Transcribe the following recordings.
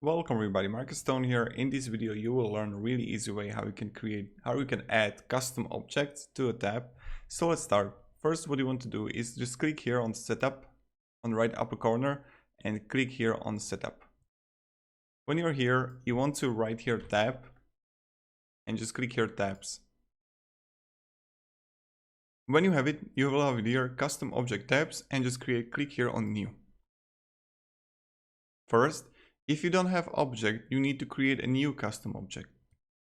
Welcome everybody, Marcus Stone here. In this video you will learn a really easy way how you can add custom objects to a tab. So let's start. First, what you want to do is just click here on setup on the right upper corner and click here on setup. When you're here, you want to right here tab and just click here tabs. When you have it, you will have here custom object tabs and just click here on new. First, if you don't have object, you need to create a new custom object.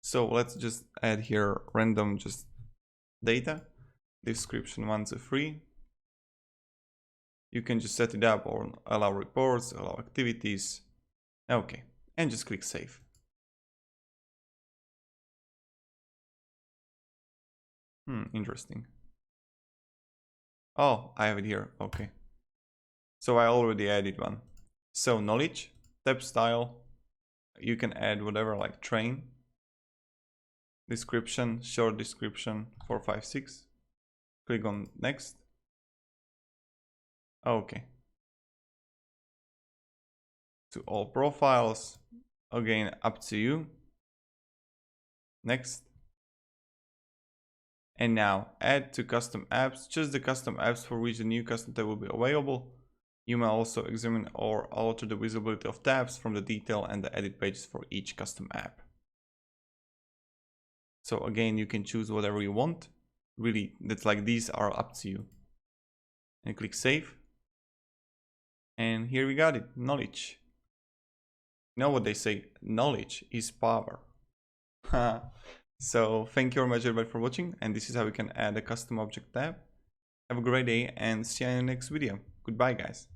So let's just add here random just data, description 1 to 3. You can just set it up or allow reports, allow activities. Okay, and just click save. Interesting. Oh, I have it here. Okay. So I already added one. So knowledge, tab style, you can add whatever like train, description, short description 4, 5, 6. Click on next. Okay. To all profiles, again up to you. Next. And now add to custom apps, just the custom apps for which the new custom tab will be available. You may also examine or alter the visibility of tabs from the detail and the edit pages for each custom app. So again, you can choose whatever you want. Really, that's like these are up to you. And click save. And here we got it, knowledge. You know what they say, knowledge is power. So thank you very much everybody for watching, and this is how we can add a custom object tab. Have a great day and see you in the next video. Goodbye guys.